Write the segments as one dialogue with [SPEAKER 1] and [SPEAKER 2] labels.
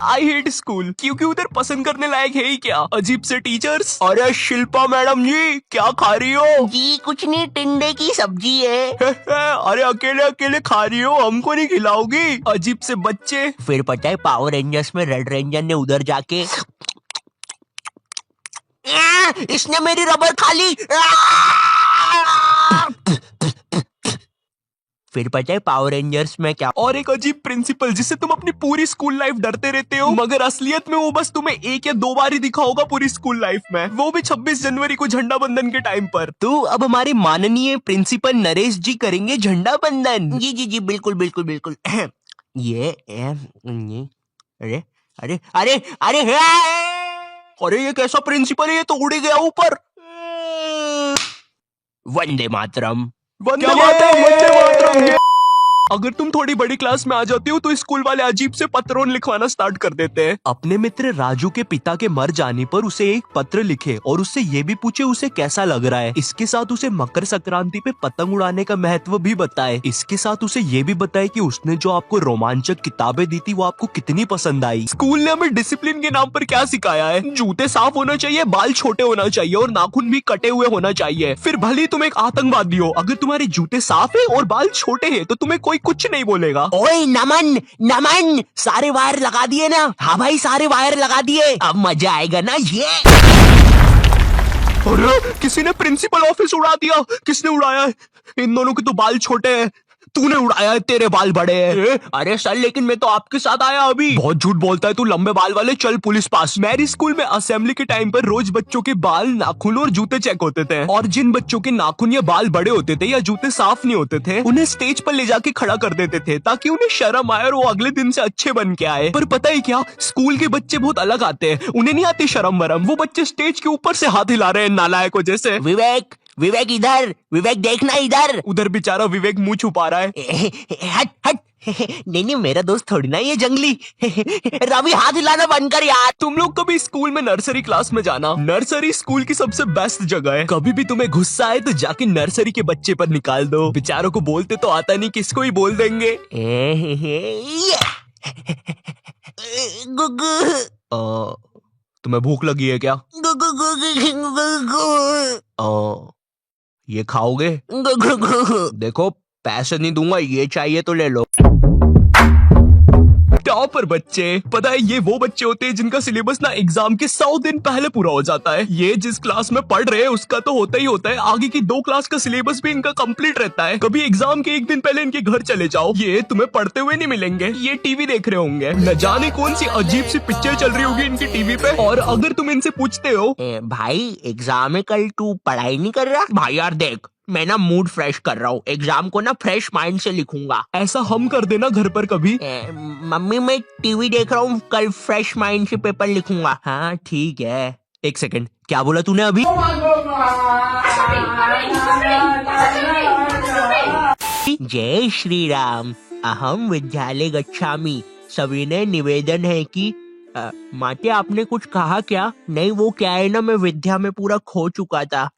[SPEAKER 1] I hate school क्योंकि उधर पसंद करने लायक है ही क्या, अजीब से टीचर्स। अरे शिल्पा मैडम जी क्या खा रही हो?
[SPEAKER 2] जी कुछ नहीं, टिंडे की सब्जी है।
[SPEAKER 1] अरे अकेले अकेले खा रही हो, हमको नहीं खिलाओगी? अजीब से बच्चे।
[SPEAKER 2] फिर पता है पावर रेंजर्स में रेड रेंजर ने उधर जाके इसने मेरी रबर खा ली। फिर पता है पावर रेंजर्स में क्या।
[SPEAKER 1] और एक अजीब प्रिंसिपल जिससे तुम अपनी पूरी स्कूल लाइफ डरते रहते हो, मगर असलियत में वो बस तुम्हें 1 या 2 बार ही दिखा होगा पूरी स्कूल लाइफ में, वो भी 26 जनवरी को झंडा बंधन के टाइम पर।
[SPEAKER 2] तो अब हमारे माननीय प्रिंसिपल नरेश जी करेंगे झंडा बंधन। जी जी जी बिल्कुल बिल्कुल बिल्कुल। ये अरे अरे अरे अरे
[SPEAKER 1] अरे ये कैसा प्रिंसिपल है, ये तो उड़ गया ऊपर।
[SPEAKER 2] वंदे मातरम।
[SPEAKER 1] वंदे मातरम, वंदे मातरम। अगर तुम थोड़ी बड़ी क्लास में आ जाती हो तो स्कूल वाले अजीब से पत्रों लिखवाना स्टार्ट कर देते हैं। अपने मित्र राजू के पिता के मर जाने पर उसे एक पत्र लिखे और उससे ये भी पूछे उसे कैसा लग रहा है। इसके साथ उसे मकर संक्रांति पे पतंग उड़ाने का महत्व भी बताए। इसके साथ उसे ये भी बताए कि उसने जो आपको रोमांचक किताबें दी थी वो आपको कितनी पसंद आई। स्कूल ने हमें डिसिप्लिन के नाम पर क्या सिखाया है? जूते साफ होना चाहिए, बाल छोटे होना चाहिए और नाखून भी कटे हुए होना चाहिए। फिर भले ही तुम एक आतंकवादी हो, अगर तुम्हारे जूते साफ है और बाल छोटे हैं तो तुम्हें कोई कुछ नहीं बोलेगा।
[SPEAKER 2] ओए नमन नमन, सारे वायर लगा दिए ना? हाँ भाई सारे वायर लगा दिए, अब मजा आएगा ना ये।
[SPEAKER 1] अरे किसी ने प्रिंसिपल ऑफिस उड़ा दिया। किसने उड़ाया है? इन दोनों के तो बाल छोटे हैं। तूने उड़ाया है, तेरे बाल बड़े हैं। अरे सर लेकिन मैं तो आपके साथ आया अभी। बहुत झूठ बोलता है तू, लंबे बाल वाले, चल पुलिस पास। मेरी स्कूल में असेंबली के टाइम पर रोज बच्चों के बाल, नाखून और जूते चेक होते थे, और जिन बच्चों के नाखून या बाल बड़े होते थे या जूते साफ नहीं होते थे उन्हें स्टेज पर ले जाके खड़ा कर देते थे ताकि उन्हें शर्म आए और वो अगले दिन से अच्छे बन के आए। पर पता है क्या, स्कूल के बच्चे बहुत अलग आते हैं, उन्हें नहीं आती शर्म वरम। वो बच्चे स्टेज के ऊपर से हाथ हिला रहे हैं नालायकों जैसे।
[SPEAKER 2] विवेक विवेक इधर, विवेक देखना इधर।
[SPEAKER 1] उधर बेचारा विवेक मुंह छुपा रहा है।
[SPEAKER 2] हट हट। नहीं नहीं मेरा दोस्त थोड़ी ना ये जंगली। रवि हाथ हिलाना बंद कर यार।
[SPEAKER 1] तुम लोग कभी स्कूल में नर्सरी क्लास में जाना। नर्सरी स्कूल की सबसे बेस्ट जगह है। कभी भी तुम्हें गुस्सा आए तो जाके नर्सरी के बच्चे पर निकाल दो। बेचारों को बोलते तो आता नहीं, किसको ही बोल देंगे। तुम्हें भूख लगी है क्या? ये खाओगे? देखो पैसे नहीं दूंगा, ये चाहिए तो ले लो। टॉपर बच्चे, पता है ये वो बच्चे होते हैं जिनका सिलेबस ना एग्जाम के 100 दिन पहले पूरा हो जाता है। ये जिस क्लास में पढ़ रहे हैं उसका तो होता ही होता है, आगे की 2 क्लास का सिलेबस भी इनका कंप्लीट रहता है। कभी एग्जाम के 1 दिन पहले इनके घर चले जाओ, ये तुम्हें पढ़ते हुए नहीं मिलेंगे, ये टीवी देख रहे होंगे। न जाने कौन सी अजीब सी पिक्चर चल रही होगी इनकी टीवी पे। और अगर तुम इनसे पूछते हो
[SPEAKER 2] भाई एग्जाम है कल, तू पढ़ाई नहीं कर रहा? भाई यार देख, मैं ना मूड फ्रेश कर रहा हूँ, एग्जाम को ना फ्रेश माइंड से लिखूंगा।
[SPEAKER 1] ऐसा हम कर देना घर पर कभी।
[SPEAKER 2] मम्मी मैं टीवी देख रहा हूँ, कल फ्रेश माइंड से पेपर लिखूंगा। हाँ ठीक है।
[SPEAKER 1] 1 सेकंड, क्या बोला तूने अभी?
[SPEAKER 2] जय श्री राम, अहम विद्यालय गच्छामि। सविनय निवेदन है कि माते आपने कुछ कहा क्या? नहीं वो क्या है ना, मैं विद्या में पूरा खो चुका था।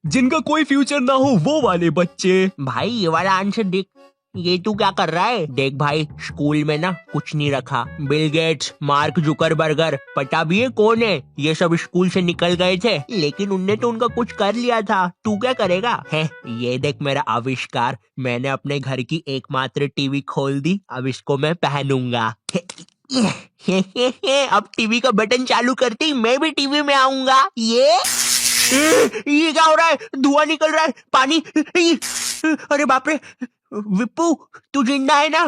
[SPEAKER 1] जिनका कोई फ्यूचर ना हो वो वाले बच्चे।
[SPEAKER 2] भाई ये वाला आंसर देख, ये तू क्या कर रहा है? देख भाई स्कूल में ना कुछ नहीं रखा। बिल गेट्स, मार्क जुकरबर्गर, पता भी है कौन है, ये सब स्कूल से निकल गए थे, लेकिन उनने तो उनका कुछ कर लिया था। तू क्या करेगा? है ये देख मेरा आविष्कार, मैंने अपने घर की एकमात्र टीवी खोल दी, अब इसको मैं पहनूंगा। अब टीवी का बटन चालू करते ही मैं भी टीवी में आऊंगा। ये क्या हो रहा है? धुआं निकल रहा है, पानी। अरे बाप रे, विप्पू तू जिंदा है ना?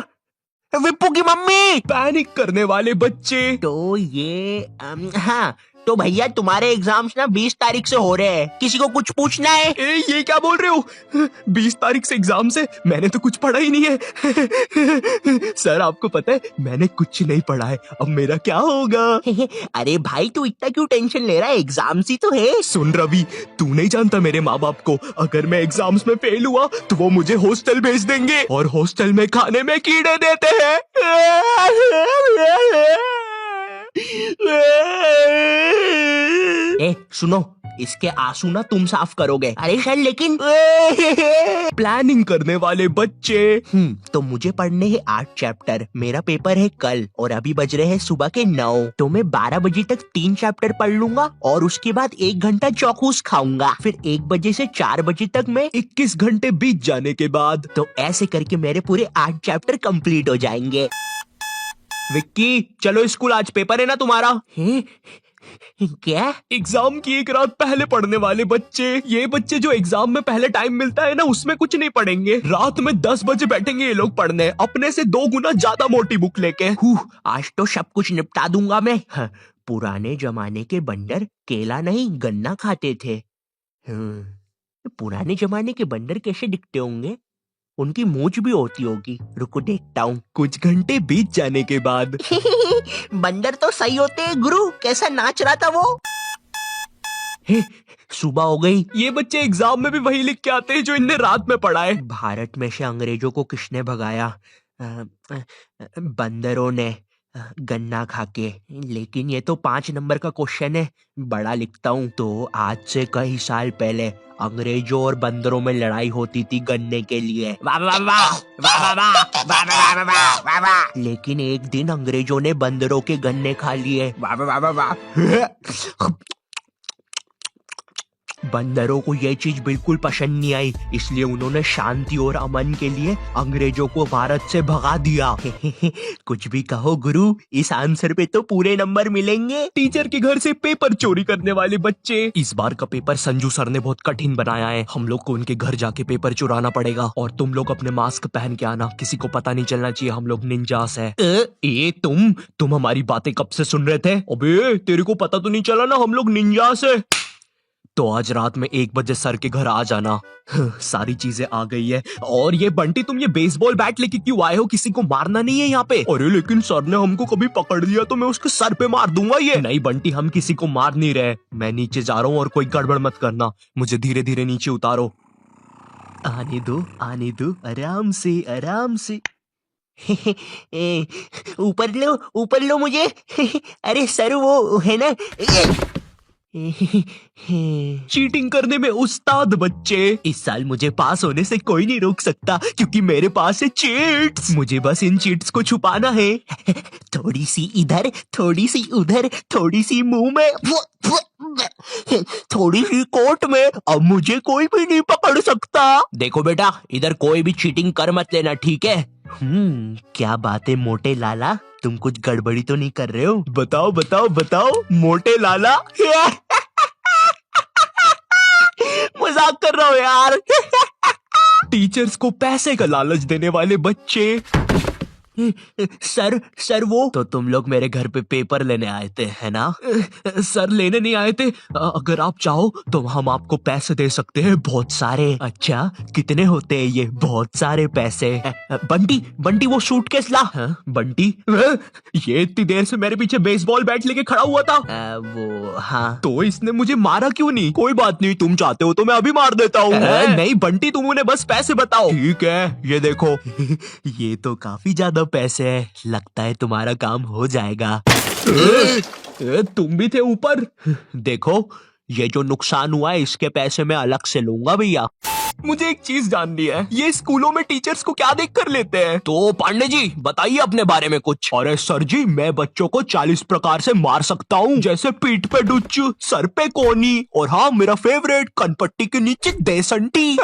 [SPEAKER 2] विप्पू की मम्मी।
[SPEAKER 1] पैनिक करने वाले बच्चे।
[SPEAKER 2] तो ये हाँ तो भैया तुम्हारे एग्जाम्स ना 20 तारीख से हो रहे हैं, किसी को कुछ पूछना है?
[SPEAKER 1] ये क्या बोल रहे हो? 20 तारीख से एग्जाम से? मैंने तो कुछ पढ़ा ही नहीं है। सर आपको पता है मैंने कुछ नहीं पढ़ा है, अब मेरा क्या होगा?
[SPEAKER 2] अरे भाई तू इतना क्यों टेंशन ले रहा है, एग्जाम्स ही तो है।
[SPEAKER 1] सुन रवि, तू नहीं जानता मेरे माँ बाप को, अगर मैं एग्जाम्स में फेल हुआ तो वो मुझे हॉस्टल भेज देंगे, और हॉस्टल में खाने में कीड़े देते हैं।
[SPEAKER 2] सुनो, इसके आंसू ना तुम साफ करोगे। अरे सर लेकिन
[SPEAKER 1] प्लानिंग करने वाले बच्चे।
[SPEAKER 2] तो मुझे पढ़ने हैं 8 चैप्टर, मेरा पेपर है कल और अभी बज रहे हैं सुबह के 9, तो मैं 12 बजे तक 3 चैप्टर पढ़ लूंगा और उसके बाद 1 घंटा चौकूस खाऊंगा, फिर 1 बजे से 4 बजे तक मैं
[SPEAKER 1] 21 घंटे बीत जाने के बाद
[SPEAKER 2] तो ऐसे करके मेरे पूरे 8 चैप्टर कंप्लीट हो जाएंगे।
[SPEAKER 1] विक्की चलो स्कूल, आज पेपर है ना तुम्हारा।
[SPEAKER 2] क्या?
[SPEAKER 1] एग्जाम की एक रात पहले पढ़ने वाले बच्चे, ये बच्चे जो एग्जाम में पहले टाइम मिलता है ना उसमें कुछ नहीं पढ़ेंगे, रात में 10 बजे बैठेंगे ये लोग पढ़ने, अपने से 2 गुना ज्यादा मोटी बुक लेके।
[SPEAKER 2] आज तो सब कुछ निपटा दूंगा मैं। पुराने जमाने के बंदर केला नहीं गन्ना खाते थे। पुराने जमाने के बंदर कैसे दिखते होंगे? उनकी मूंछ भी होती होगी, रुको देखता हूँ।
[SPEAKER 1] कुछ घंटे बीत जाने के बाद
[SPEAKER 2] बंदर तो सही होते हैं गुरु, कैसा नाच रहा था वो। सुबह हो गई।
[SPEAKER 1] ये बच्चे एग्जाम में भी वही लिख के आते हैं जो इनने रात में पढ़ा है।
[SPEAKER 2] भारत में से अंग्रेजों को किसने भगाया? बंदरों ने, गन्ना खा के। लेकिन ये तो 5 नंबर का क्वेश्चन है, बड़ा लिखता हूँ। तो आज से कई साल पहले अंग्रेजों और बंदरों में लड़ाई होती थी गन्ने के लिए। वाह वाह वाह, वाह वाह वाह, वाह वाह वाह, वाह वाह वाह। लेकिन एक दिन अंग्रेजों ने बंदरों के गन्ने खा लिए। वाह वाह वाह वाह। बंदरों को ये चीज बिल्कुल पसंद नहीं आई, इसलिए उन्होंने शांति और अमन के लिए अंग्रेजों को भारत से भगा दिया। कुछ भी कहो गुरु, इस आंसर पे तो पूरे नंबर मिलेंगे।
[SPEAKER 1] टीचर के घर से पेपर चोरी करने वाले बच्चे। इस बार का पेपर संजू सर ने बहुत कठिन बनाया है, हम लोग को उनके घर जाके पेपर चुराना पड़ेगा और तुम लोग अपने मास्क पहन के आना, किसी को पता नहीं चलना चाहिए हम लोग निंजास है।
[SPEAKER 2] ये
[SPEAKER 1] तुम हमारी बातें कब से सुन रहे थे? अबे तेरे को पता तो नहीं चला ना हम लोग निंजास है। तो आज रात में 1 बजे सर के घर आ जाना। सारी चीजें आ गई है। और ये बंटी, तुम ये बेसबॉल बैट लेके क्यों आए हो? किसी को मारना नहीं है यहाँ पे। अरे लेकिन सर ने हमको कभी पकड़ लिया तो मैं उसके सर पे मार दूंगा। ये नहीं बंटी, हम किसी को मार नहीं रहे। मैं नीचे जा रहा हूँ और कोई गड़बड़ मत करना, मुझे धीरे धीरे नीचे उतारो। आने दो आराम से आराम से।
[SPEAKER 2] ऊपर लो मुझे। अरे सर वो है ना।
[SPEAKER 1] चीटिंग करने में उस्ताद बच्चे। इस साल मुझे पास होने से कोई नहीं रोक सकता क्योंकि मेरे पास है चीट्स। मुझे बस इन चीट्स को छुपाना है।
[SPEAKER 2] थोड़ी सी इधर, थोड़ी सी उधर, थोड़ी सी मुंह में, थोड़ी सी कोट में, अब मुझे कोई भी नहीं पकड़ सकता।
[SPEAKER 1] देखो बेटा, इधर कोई भी चीटिंग कर मत लेना, ठीक है?
[SPEAKER 2] क्या बात है मोटे लाला, तुम कुछ गड़बड़ी तो नहीं कर रहे हो?
[SPEAKER 1] बताओ बताओ बताओ मोटे लाला।
[SPEAKER 2] मजाक कर रहा हूँ यार।
[SPEAKER 1] टीचर्स को पैसे का लालच देने वाले बच्चे।
[SPEAKER 2] सर वो
[SPEAKER 1] तो तुम लोग मेरे घर पे पेपर लेने आए थे, है ना? सर लेने नहीं आए थे, अगर आप चाहो तो हम आपको पैसे दे सकते हैं, बहुत सारे।
[SPEAKER 2] अच्छा कितने होते हैं ये? बहुत सारे पैसे। बंटी वो सूटकेस ला।
[SPEAKER 1] बंटी ये इतनी देर से मेरे पीछे बेसबॉल बैट लेके खड़ा हुआ था।
[SPEAKER 2] वो हाँ।
[SPEAKER 1] तो इसने मुझे मारा क्यों नहीं? कोई बात नहीं, तुम चाहते हो तो मैं अभी मार देता हूँ। नहीं बंटी, तुम उन्हें बस पैसे बताओ। ठीक है, ये देखो।
[SPEAKER 2] ये तो काफी ज्यादा पैसे है, लगता है तुम्हारा काम हो जाएगा।
[SPEAKER 1] तुम भी थे ऊपर।
[SPEAKER 2] देखो ये जो नुकसान हुआ है इसके पैसे मैं अलग से लूंगा भैया।
[SPEAKER 1] मुझे एक चीज जाननी है, ये स्कूलों में टीचर्स को क्या देख कर लेते हैं? तो पांडे जी बताइए अपने बारे में कुछ। अरे सर जी, मैं बच्चों को 40 प्रकार से मार सकता हूँ, जैसे पीठ पे डुच्च, सर पे कोनी, और हाँ मेरा फेवरेट, कनपट्टी के नीचे देसंटी।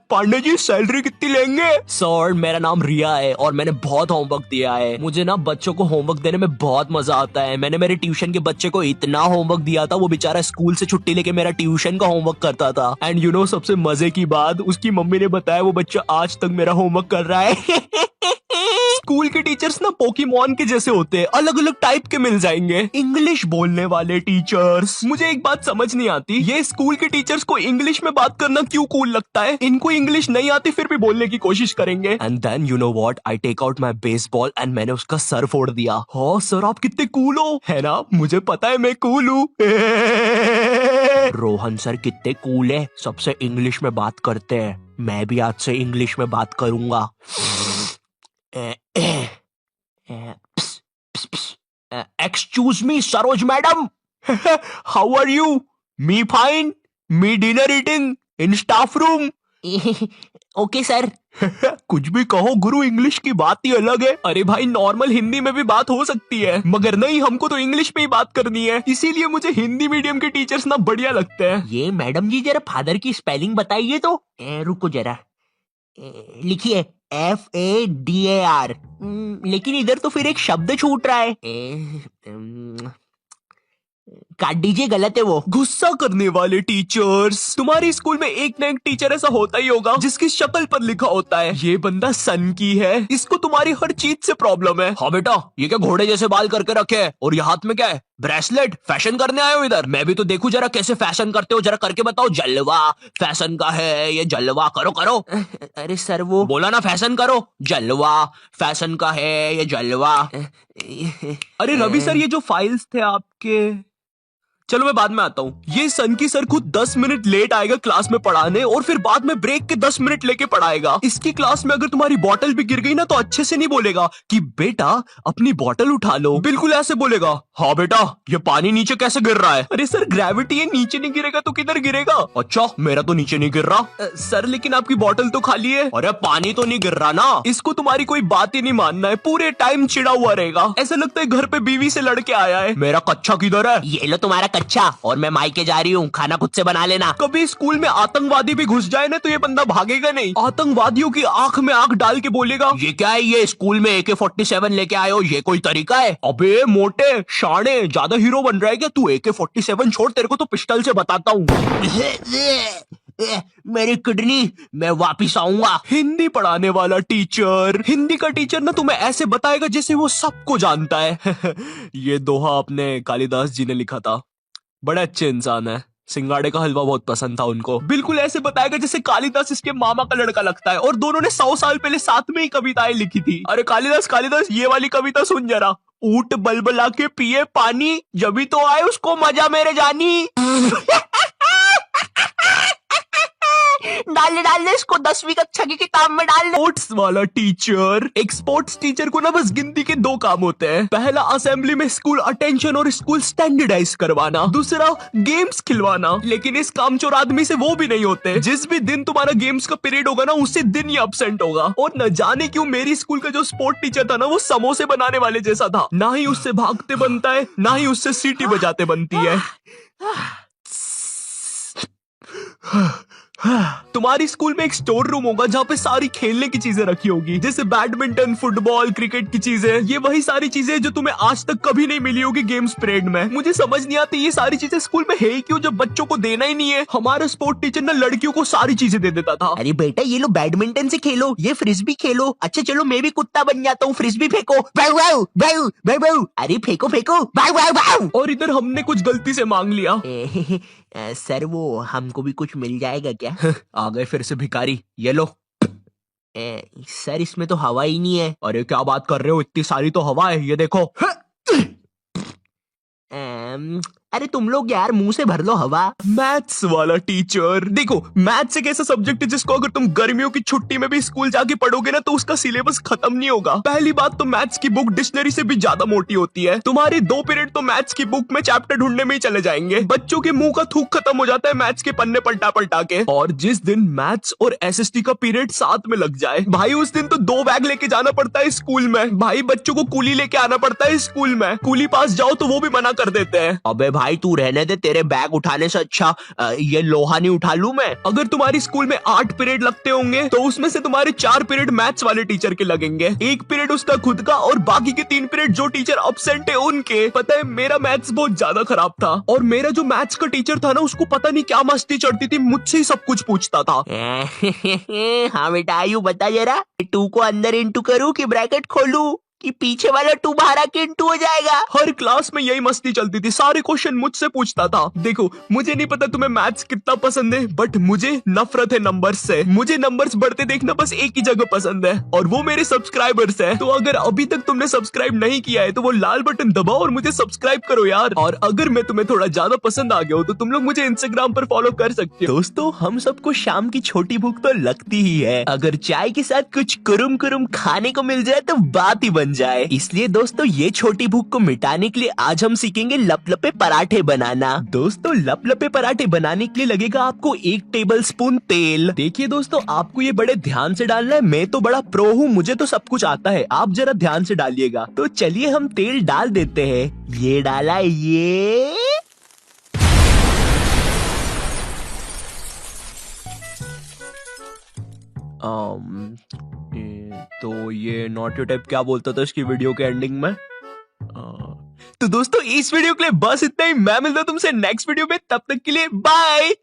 [SPEAKER 1] पांडे जी सैलरी कितनी लेंगे?
[SPEAKER 2] सर मेरा नाम रिया है और मैंने बहुत होमवर्क दिया है। मुझे ना बच्चों को होमवर्क देने में बहुत मजा आता है। मैंने मेरे ट्यूशन के बच्चे को इतना होमवर्क दिया था, वो बेचारा स्कूल से छुट्टी लेके मेरा ट्यूशन का होमवर्क करता था।
[SPEAKER 1] एंड यू नो सबसे मजे की बात, उसकी मम्मी ने बताया वो बच्चा आज तक मेरा होमवर्क कर रहा है। स्कूल के टीचर्स ना पोकेमॉन के जैसे होते हैं, अलग अलग टाइप के मिल जाएंगे। इंग्लिश बोलने वाले टीचर्स। मुझे एक बात समझ नहीं आती, ये स्कूल के टीचर्स को इंग्लिश में बात करना क्यों कूल लगता है? इनको इंग्लिश नहीं आती फिर भी बोलने की कोशिश करेंगे। And then you know what, I take out my baseball and मैंने उसका सर फोड़ दिया। हाँ सर, आप कितने कूल हो, है ना? मुझे पता है मैं कूल हूँ।
[SPEAKER 2] रोहन सर कितने कूल है, सबसे इंग्लिश में बात करते हैं। मैं भी आज से इंग्लिश में बात करूंगा। Excuse me Saroj madam.
[SPEAKER 1] How are you? Me fine. Me dinner eating in staff room.
[SPEAKER 2] Okay sir.
[SPEAKER 1] कुछ भी कहो गुरु, इंग्लिश की बात ही अलग है। अरे भाई नॉर्मल हिंदी में भी बात हो सकती है, मगर नहीं, हमको तो इंग्लिश में ही बात करनी है। इसीलिए मुझे हिंदी मीडियम के टीचर्स ना बढ़िया लगते हैं।
[SPEAKER 2] ये मैडम जी जरा फादर की स्पेलिंग बताइए तो। रुको जरा, लिखिए FADAR। लेकिन इधर तो फिर एक शब्द छूट रहा है। काट दीजिए, गलत है वो।
[SPEAKER 1] गुस्सा करने वाले टीचर्स। तुम्हारे स्कूल में एक ना एक टीचर ऐसा होता ही होगा जिसकी शक्ल पर लिखा होता है ये बंदा सन की है, इसको तुम्हारी हर चीज से प्रॉब्लम है। हाँ बेटा, ये क्या घोड़े जैसे बाल करके रखे है, और ये हाथ में क्या है, ब्रेसलेट? फैशन करने आए हो इधर? मैं भी तो देखूं जरा कैसे फैशन करते हो, जरा करके बताओ। जलवा फैशन का है ये, जलवा करो करो।
[SPEAKER 2] अरे सर वो
[SPEAKER 1] बोला ना फैशन करो। जलवा फैशन का है ये, जलवा। अरे रवि सर, ये जो फाइल्स थे आपके, चलो मैं बाद में आता हूँ। ये सन की सर खुद 10 मिनट लेट आएगा क्लास में पढ़ाने, और फिर बाद में ब्रेक के 10 मिनट लेके पढ़ाएगा। इसकी क्लास में अगर तुम्हारी बॉटल भी गिर गई ना तो अच्छे से नहीं बोलेगा कि बेटा अपनी बॉटल उठा लो, बिल्कुल ऐसे बोलेगा, हाँ बेटा ये पानी नीचे कैसे गिर रहा है। अरे सर ग्रेविटी है, नीचे नहीं गिरेगा तो किधर गिरेगा। अच्छा मेरा तो नीचे नहीं गिर रहा। सर लेकिन आपकी बॉटल तो खाली है। अरे पानी तो नहीं गिर रहा ना। इसको तुम्हारी कोई बात ही नहीं मानना है, पूरे टाइम चिड़ा हुआ रहेगा, ऐसा लगता है घर पे बीवी से लड़के आया है। मेरा कच्चा किधर है?
[SPEAKER 2] ये लो तुम्हारा अच्छा, और मैं मायके जा रही हूँ, खाना खुद से बना लेना।
[SPEAKER 1] कभी स्कूल में आतंकवादी भी घुस जाए ना तो ये बंदा भागेगा नहीं, आतंकवादियों की आंख में आंख डाल के बोलेगा, ये क्या है, ये स्कूल में AK-47 लेके आए हो, ये कोई तरीका है? अबे मोटे शाणे, ज्यादा हीरो बन रहा है क्या तू? AK-47 छोड़, तेरे को तो पिस्टल से बताता हूँ।
[SPEAKER 2] मेरी किडनी, मैं वापिस आऊंगा।
[SPEAKER 1] हिंदी पढ़ाने वाला टीचर, हिंदी का टीचर ना तुम्हें ऐसे बताएगा जैसे वो सबको जानता है। ये दोहा अपने कालिदास जी ने लिखा था, बड़े अच्छे इंसान है, सिंगाड़े का हलवा बहुत पसंद था उनको। बिल्कुल ऐसे बताएगा जैसे कालिदास इसके मामा का लड़का लगता है, और दोनों ने 100 साल पहले साथ में ही कविताएं लिखी थी। अरे कालिदास कालिदास, ये वाली कविता सुन जरा। ऊंट बलबला के पिए पानी, जब तो आए उसको मजा मेरे जानी।
[SPEAKER 2] डाल दे इसको 10वीं कक्षा की किताब में डाल दे।
[SPEAKER 1] स्पोर्ट्स वाला टीचर, एक स्पोर्ट्स टीचर को ना बस गिनती के 2 काम होते हैं। पहला असेंबली में स्कूल अटेंशन और स्कूल स्टैंडर्डाइज करवाना, दूसरा गेम्स खिलवाना। लेकिन इस कामचोर आदमी से वो भी नहीं होते। जिस भी दिन तुम्हारा गेम्स का पीरियड होगा ना, उसी दिन ही एब्सेंट होगा। और न जाने क्यों मेरी स्कूल का जो स्पोर्ट टीचर था ना, वो समोसे बनाने वाले जैसा था, ना ही उससे भागते बनता है, ना ही उससे सीटी बजाते बनती है। तुम्हारी स्कूल में एक स्टोर रूम होगा जहाँ पे सारी खेलने की चीजें रखी होगी, जैसे बैडमिंटन, फुटबॉल, क्रिकेट की चीजें। ये वही सारी चीजें जो तुम्हें आज तक कभी नहीं मिली होगी गेम्स पीरियड में। मुझे समझ नहीं आती ये सारी चीजें स्कूल में है ही क्यों, जब बच्चों को देना ही नहीं है। हमारा स्पोर्ट टीचर ना लड़कियों को सारी चीजें दे देता था।
[SPEAKER 2] अरे बेटा ये लो बैडमिंटन से खेलो, ये फ्रिस्बी खेलो। अच्छा चलो मैं भी कुत्ता बन जाता हूँ, फ्रिस्बी फेंको। बाउ बाउ बाउ बाउ बाउ। अरे फेंको फेंको, बाउ बाउ बाउ।
[SPEAKER 1] और इधर हमने कुछ गलती से मांग लिया।
[SPEAKER 2] सर वो हमको भी कुछ मिल जाएगा क्या?
[SPEAKER 1] आ गए फिर से भिखारी, ये लो।
[SPEAKER 2] सर इसमें तो हवा ही नहीं है।
[SPEAKER 1] अरे क्या बात कर रहे हो, इतनी सारी तो हवा है, ये देखो।
[SPEAKER 2] अरे तुम लोग यार मुंह से भर लो हवा।
[SPEAKER 1] मैथ्स वाला टीचर, देखो मैथ्स एक ऐसा सब्जेक्ट है जिसको अगर तुम गर्मियों की छुट्टी में भी स्कूल जाके पढ़ोगे ना तो उसका सिलेबस खत्म नहीं होगा। पहली बात तो मैथ्स की बुक डिक्शनरी से भी ज्यादा मोटी होती है। तुम्हारे 2 पीरियड तो मैथ्स की बुक में चैप्टर ढूंढने में ही चले जाएंगे। बच्चों के मुंह का थूक खत्म हो जाता है मैथ्स के पन्ने पलटा पलटा के। और जिस दिन मैथ्स और SST का पीरियड साथ में लग जाए भाई, उस दिन तो 2 बैग लेके जाना पड़ता है स्कूल में। भाई बच्चों को कूली लेके आना पड़ता है स्कूल में, कूली पास जाओ तो वो भी मना कर देते हैं।
[SPEAKER 2] अबे भाई तू रहने दे, तेरे बैग उठाने से अच्छा ये लोहा नहीं उठा लूं मैं।
[SPEAKER 1] अगर तुम्हारी स्कूल में 8 पीरियड लगते होंगे तो उसमें से तुम्हारे 4 पीरियड मैथ्स वाले टीचर के लगेंगे, 1 पीरियड उसका खुद का, और बाकी के 3 पीरियड जो टीचर एब्सेंट है उनके। पता है मेरा मैथ्स बहुत ज्यादा खराब था, और मेरा जो मैथ्स का टीचर था ना उसको पता नहीं क्या मस्ती चढ़ती थी, मुझसे ही सब कुछ पूछता था।
[SPEAKER 2] हाँ बेटा आयु बता जरा, 2 को अंदर इंटू करूं कि ब्रैकेट खोलूं कि पीछे वाला 2 बाहर आके इंटू हो जाएगा।
[SPEAKER 1] हर क्लास में यही मस्ती चलती थी, सारे क्वेश्चन मुझसे पूछता था। देखो मुझे नहीं पता तुम्हें मैथ्स कितना पसंद है, बट मुझे नफरत है नंबर्स से। मुझे नंबर्स बढ़ते देखना बस एक ही जगह पसंद है, और वो मेरे सब्सक्राइबर्स है। तो अगर अभी तक तुमने सब्सक्राइब नहीं किया है तो वो लाल बटन दबाओ और मुझे सब्सक्राइब करो यार। और अगर मैं तुम्हें थोड़ा ज्यादा पसंद आ गया हो तो तुम लोग मुझे इंस्टाग्राम पर फॉलो कर सकते हो। दोस्तों हम सबको शाम की छोटी भूख तो लगती ही है, अगर चाय के साथ कुछ कुरुम कुरुम खाने को मिल जाए तो बात ही बन बन जाए। इसलिए दोस्तों ये छोटी भूख को मिटाने के लिए आज हम सीखेंगे लपलपे पराठे बनाना। दोस्तों लपलपे पराठे बनाने के लिए लगेगा आपको 1 टेबलस्पून तेल। देखिए दोस्तों आपको ये बड़े ध्यान से डालना है, मैं तो बड़ा प्रो हूँ, मुझे तो सब कुछ आता है, आप जरा ध्यान से डालिएगा। तो चलिए हम तेल डाल देते हैं। ये डाला, ये तो ये नॉट योर टाइप क्या बोलता था इसकी वीडियो के एंडिंग में। तो दोस्तों इस वीडियो के लिए बस इतना ही। मैं मिलता हूं तुमसे नेक्स्ट वीडियो में, तब तक के लिए बाय।